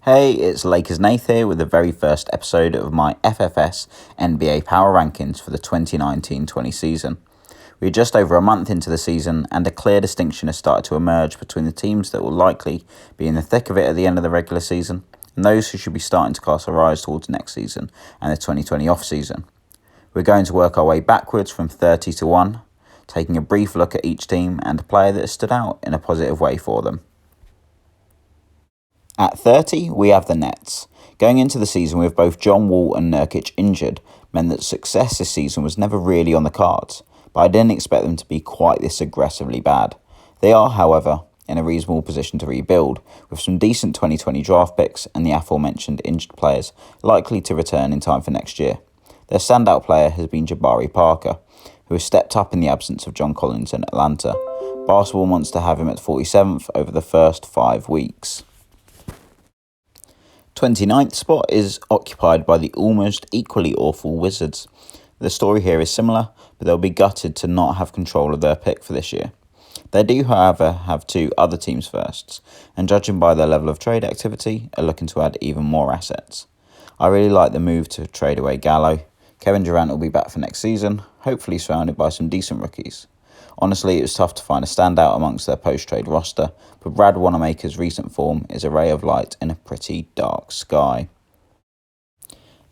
Hey, it's Lakers Nath here with the very first episode of my FFS NBA Power Rankings for the 2019-20 season. We're just over a month into the season and a clear distinction has started to emerge between the teams that will likely be in the thick of it at the end of the regular season and those who should be starting to cast their eyes towards next season and the 2020 off-season. We're going to work our way backwards from 30 to 1, taking a brief look at each team and a player that has stood out in a positive way for them. At 30, we have the Nets. Going into the season with both John Wall and Nurkic injured meant that success this season was never really on the cards, but I didn't expect them to be quite this aggressively bad. They are, however, in a reasonable position to rebuild, with some decent 2020 draft picks and the aforementioned injured players likely to return in time for next year. Their standout player has been Jabari Parker, who has stepped up in the absence of John Collins in Atlanta. Basketball wants to have him at 47th over the first 5 weeks. 29th spot is occupied by the almost equally awful Wizards. The story here is similar, but they'll be gutted to not have control of their pick for this year. They do, however, have 2 other teams firsts, and judging by their level of trade activity, are looking to add even more assets. I really like the move to trade away Gallo. Kevin Durant will be back for next season, hopefully surrounded by some decent rookies. Honestly, it was tough to find a standout amongst their post-trade roster, but Brad Wanamaker's recent form is a ray of light in a pretty dark sky.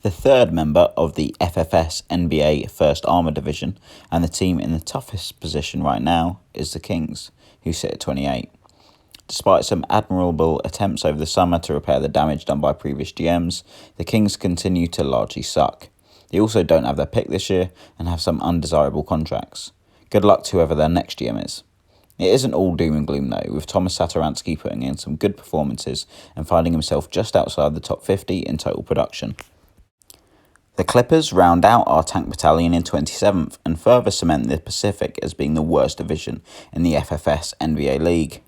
The third member of the FFS NBA First Armour Division, and the team in the toughest position right now, is the Kings, who sit at 28. Despite some admirable attempts over the summer to repair the damage done by previous GMs, the Kings continue to largely suck. They also don't have their pick this year and have some undesirable contracts. Good luck to whoever their next GM is. It isn't all doom and gloom though, with Thomas Satoransky putting in some good performances and finding himself just outside the top 50 in total production. The Clippers round out our tank battalion in 27th and further cement the Pacific as being the worst division in the FFS NBA League.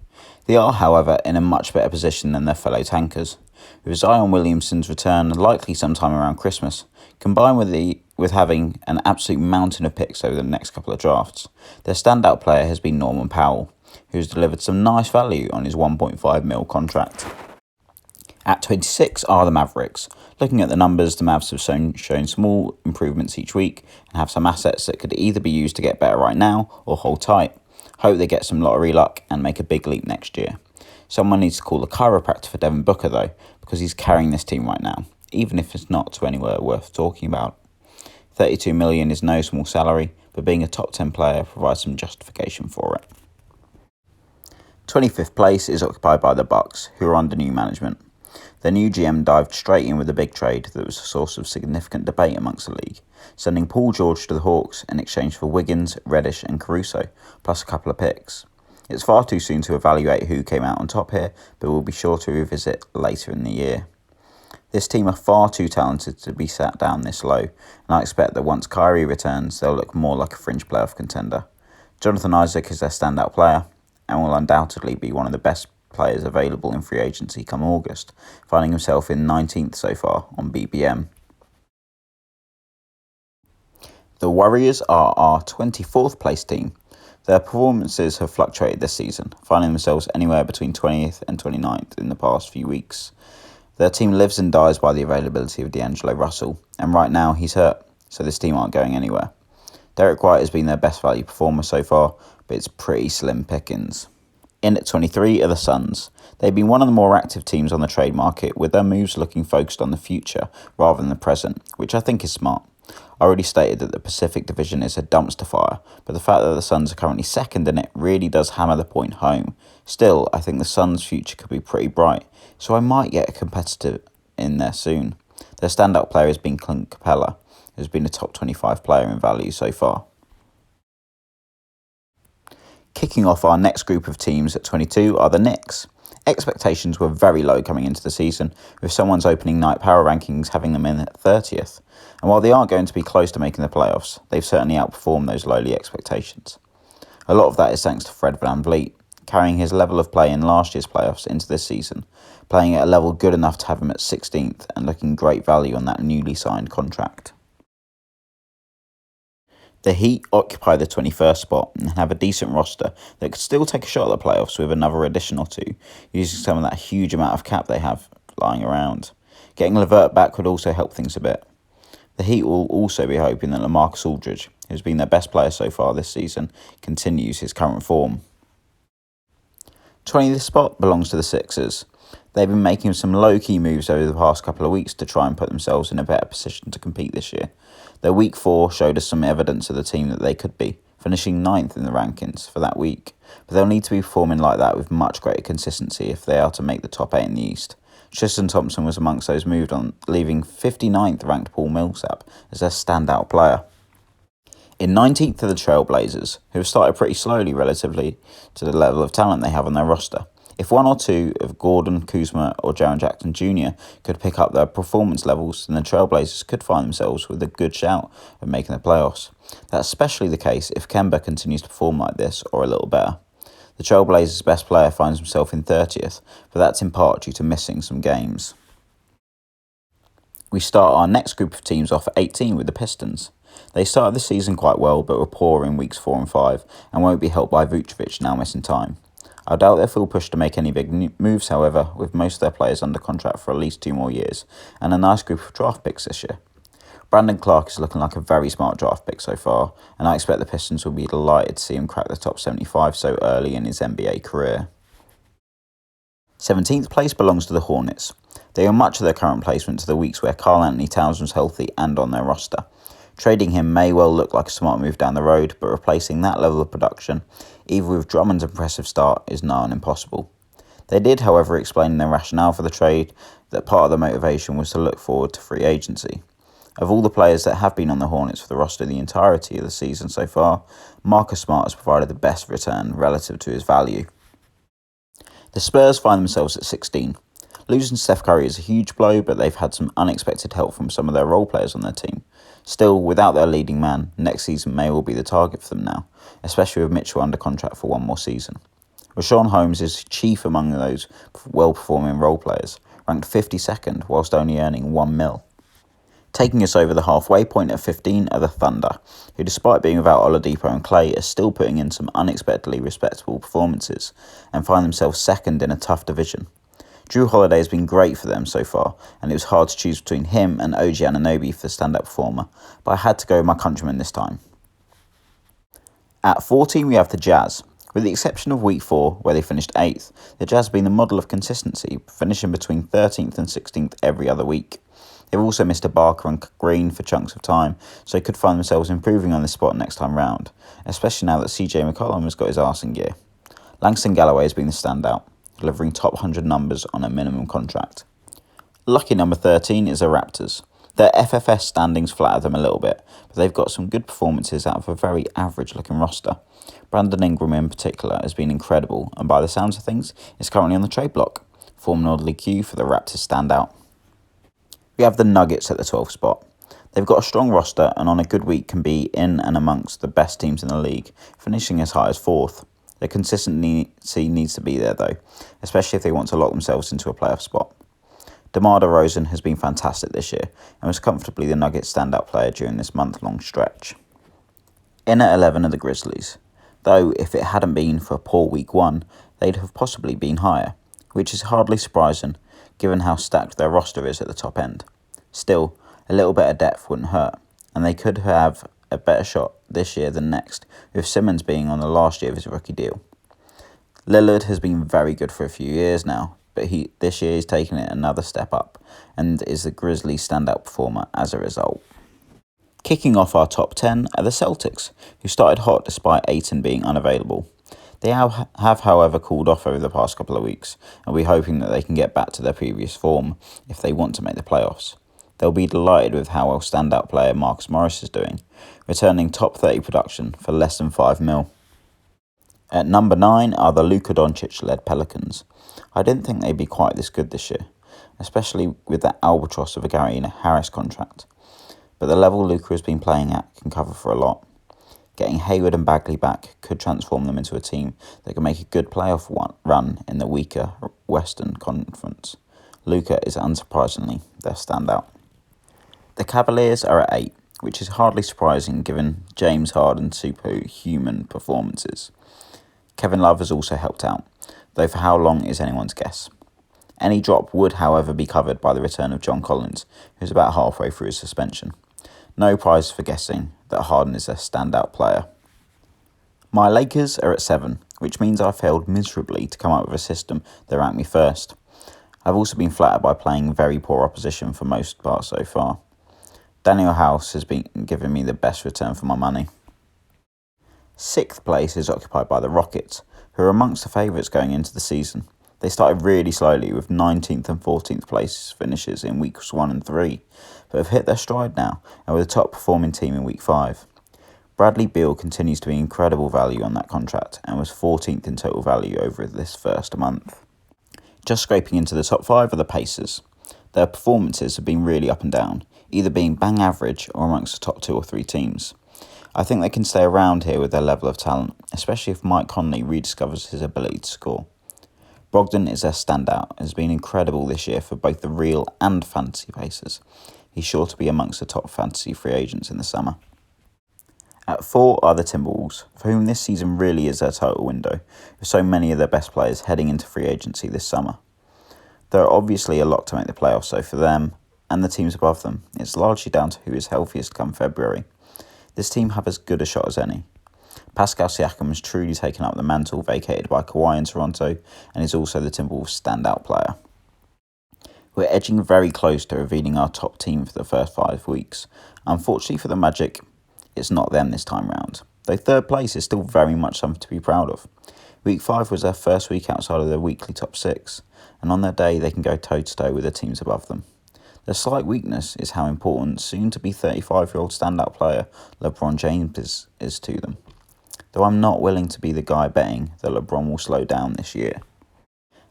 They are, however, in a much better position than their fellow tankers. With Zion Williamson's return likely sometime around Christmas, combined with having an absolute mountain of picks over the next couple of drafts, their standout player has been Norman Powell, who has delivered some nice value on his $1.5 million contract. At 26 are the Mavericks. Looking at the numbers, the Mavs have shown small improvements each week and have some assets that could either be used to get better right now or hold tight. Hope they get some lottery luck and make a big leap next year. Someone needs to call a chiropractor for Devin Booker though, because he's carrying this team right now, even if it's not to anywhere worth talking about. $32 million is no small salary, but being a top 10 player provides some justification for it. 25th place is occupied by the Bucks, who are under new management. Their new GM dived straight in with a big trade that was a source of significant debate amongst the league, sending Paul George to the Hawks in exchange for Wiggins, Reddish and Caruso, plus a couple of picks. It's far too soon to evaluate who came out on top here, but we'll be sure to revisit later in the year. This team are far too talented to be sat down this low, and I expect that once Kyrie returns, they'll look more like a fringe playoff contender. Jonathan Isaac is their standout player, and will undoubtedly be one of the best players available in free agency come August, finding himself in 19th so far on BBM. The Warriors are our 24th place team. Their performances have fluctuated this season, finding themselves anywhere between 20th and 29th in the past few weeks. Their team lives and dies by the availability of D'Angelo Russell, and right now he's hurt, so this team aren't going anywhere. Derek White has been their best value performer so far, but it's pretty slim pickings. In at 23 are the Suns. They've been one of the more active teams on the trade market, with their moves looking focused on the future rather than the present, which I think is smart. I already stated that the Pacific Division is a dumpster fire, but the fact that the Suns are currently second in it really does hammer the point home. Still, I think the Suns' future could be pretty bright, so I might get a competitor in there soon. Their standout player has been Clint Capella, who has been a top 25 player in value so far. Kicking off our next group of teams at 22 are the Knicks. Expectations were very low coming into the season, with someone's opening night power rankings having them in at 30th. And while they aren't going to be close to making the playoffs, they've certainly outperformed those lowly expectations. A lot of that is thanks to Fred VanVleet, carrying his level of play in last year's playoffs into this season, playing at a level good enough to have him at 16th and looking great value on that newly signed contract. The Heat occupy the 21st spot and have a decent roster that could still take a shot at the playoffs with another addition or two, using some of that huge amount of cap they have lying around. Getting Levert back would also help things a bit. The Heat will also be hoping that LaMarcus Aldridge, who's been their best player so far this season, continues his current form. 20th spot belongs to the Sixers. They've been making some low-key moves over the past couple of weeks to try and put themselves in a better position to compete this year. Their Week 4 showed us some evidence of the team that they could be, finishing 9th in the rankings for that week. But they'll need to be performing like that with much greater consistency if they are to make the top 8 in the East. Tristan Thompson was amongst those moved on, leaving 59th ranked Paul Millsap as their standout player. In 19th are the Trailblazers, who have started pretty slowly relatively to the level of talent they have on their roster. If one or two of Gordon, Kuzma or Jaren Jackson Jr. could pick up their performance levels, then the Trailblazers could find themselves with a good shout of making the playoffs. That's especially the case if Kemba continues to perform like this or a little better. The Trailblazers' best player finds himself in 30th, but that's in part due to missing some games. We start our next group of teams off at 18 with the Pistons. They started the season quite well, but were poor in weeks 4 and 5, and won't be helped by Vucevic now missing time. I doubt they'll feel pushed to make any big moves, however, with most of their players under contract for at least 2 more years, and a nice group of draft picks this year. Brandon Clark is looking like a very smart draft pick so far, and I expect the Pistons will be delighted to see him crack the top 75 so early in his NBA career. 17th place belongs to the Hornets. They owe much of their current placement to the weeks where Karl Anthony Towns was healthy and on their roster. Trading him may well look like a smart move down the road, but replacing that level of production, even with Drummond's impressive start, is nigh on impossible. They did, however, explain in their rationale for the trade that part of the motivation was to look forward to free agency. Of all the players that have been on the Hornets for the roster the entirety of the season so far, Marcus Smart has provided the best return relative to his value. The Spurs find themselves at 16. Losing Steph Curry is a huge blow, but they've had some unexpected help from some of their role players on their team. Still, without their leading man, next season may well be the target for them now, especially with Mitchell under contract for 1 more season. Rashawn Holmes is chief among those well-performing role players, ranked 52nd whilst only earning $1 million. Taking us over the halfway point at 15 are the Thunder, who despite being without Oladipo and Clay are still putting in some unexpectedly respectable performances and find themselves second in a tough division. Drew Holiday has been great for them so far, and it was hard to choose between him and OG Anunoby for the stand-up performer, but I had to go with my countryman this time. At 14 we have the Jazz. With the exception of week 4, where they finished 8th, the Jazz have been the model of consistency, finishing between 13th and 16th every other week. They've also missed a Barker and Green for chunks of time, so they could find themselves improving on this spot next time round, especially now that CJ McCollum has got his arse in gear. Langston Galloway has been the standout, delivering top 100 numbers on a minimum contract. Lucky number 13 is the Raptors. Their FFS standings flatter them a little bit, but they've got some good performances out of a very average-looking roster. Brandon Ingram in particular has been incredible, and by the sounds of things, is currently on the trade block. Form an orderly queue for the Raptors standout. We have the Nuggets at the 12th spot. They've got a strong roster and on a good week can be in and amongst the best teams in the league, finishing as high as 4th. Their consistency needs to be there though, especially if they want to lock themselves into a playoff spot. DeMar DeRozan has been fantastic this year and was comfortably the Nuggets' standout player during this month-long stretch. In at 11 are the Grizzlies, though if it hadn't been for a poor week 1, they'd have possibly been higher, which is hardly surprising given how stacked their roster is at the top end. Still, a little bit of depth wouldn't hurt, and they could have a better shot this year than next, with Simmons being on the last year of his rookie deal. Lillard has been very good for a few years now, but this year he's taken it another step up, and is the Grizzlies' standout performer as a result. Kicking off our top 10 are the Celtics, who started hot despite Ayton being unavailable. They have however cooled off over the past couple of weeks, and we're hoping that they can get back to their previous form if they want to make the playoffs. They'll be delighted with how well standout player Marcus Morris is doing, returning top 30 production for less than $5 million. At number 9 are the Luka Doncic-led Pelicans. I didn't think they'd be quite this good this year, especially with that albatross of a Gary Harris contract. But the level Luka has been playing at can cover for a lot. Getting Hayward and Bagley back could transform them into a team that can make a good playoff run in the weaker Western Conference. Luka is unsurprisingly their standout. The Cavaliers are at 8, which is hardly surprising given James Harden's superhuman performances. Kevin Love has also helped out, though for how long is anyone's guess. Any drop would, however, be covered by the return of John Collins, who's about halfway through his suspension. No prize for guessing that Harden is a standout player. My Lakers are at 7, which means I failed miserably to come up with a system that ranked me first. I've also been flattered by playing very poor opposition for most parts so far. Daniel House has been giving me the best return for my money. 6th place is occupied by the Rockets, who are amongst the favourites going into the season. They started really slowly with 19th and 14th place finishes in weeks 1 and 3, but have hit their stride now and were the top performing team in week 5. Bradley Beal continues to be incredible value on that contract and was 14th in total value over this first month. Just scraping into the top 5 are the Pacers. Their performances have been really up and down, either being bang average or amongst the top 2 or 3 teams. I think they can stay around here with their level of talent, especially if Mike Conley rediscovers his ability to score. Brogdon is their standout and has been incredible this year for both the real and fantasy Pacers. He's sure to be amongst the top fantasy free agents in the summer. At 4 are the Timberwolves, for whom this season really is their title window, with so many of their best players heading into free agency this summer. There are obviously a lot to make the playoffs, so for them and the teams above them, it's largely down to who is healthiest come February. This team have as good a shot as any. Pascal Siakam has truly taken up the mantle vacated by Kawhi in Toronto and is also the Timberwolves' standout player. We're edging very close to revealing our top team for the first 5 weeks. Unfortunately for the Magic, it's not them this time round, though 3rd place is still very much something to be proud of. Week 5 was their first week outside of their weekly top 6, and on their day they can go toe-to-toe with the teams above them. Their slight weakness is how important soon-to-be 35-year-old standout player LeBron James is to them, though I'm not willing to be the guy betting that LeBron will slow down this year.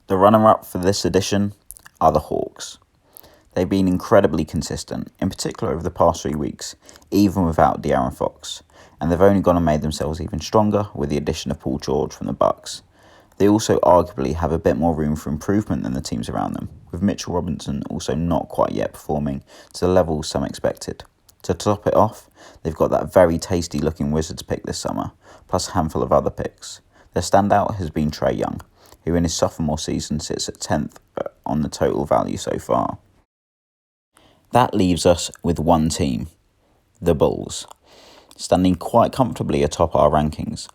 The runner-up for this edition are the Hawks. They've been incredibly consistent, in particular over the past 3 weeks, even without De'Aaron Fox, and they've only gone and made themselves even stronger with the addition of Paul George from the Bucks. They also arguably have a bit more room for improvement than the teams around them, with Mitchell Robinson also not quite yet performing to the level some expected. To top it off, they've got that very tasty looking Wizards pick this summer, plus a handful of other picks. Their standout has been Trae Young, who in his sophomore season sits at 10th on the total value so far. That leaves us with one team, the Bulls, standing quite comfortably atop our rankings.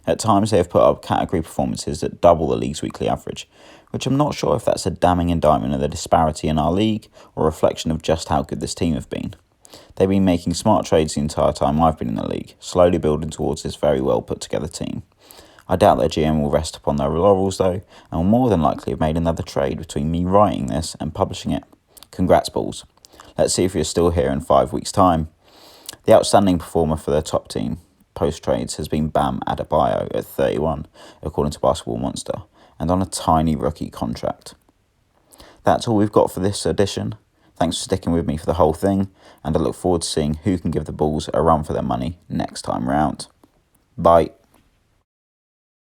At times they have put up category performances that double the league's weekly average, which I'm not sure if that's a damning indictment of the disparity in our league or a reflection of just how good this team have been. They've been making smart trades the entire time I've been in the league, slowly building towards this very well put together team. I doubt their GM will rest upon their laurels though, and will more than likely have made another trade between me writing this and publishing it. Congrats Bulls. Let's see if you're still here in 5 weeks' time. The outstanding performer for their top team post-trades has been Bam Adebayo at 31, according to Basketball Monster, and on a tiny rookie contract. That's all we've got for this edition. Thanks for sticking with me for the whole thing, and I look forward to seeing who can give the Bulls a run for their money next time round. Bye.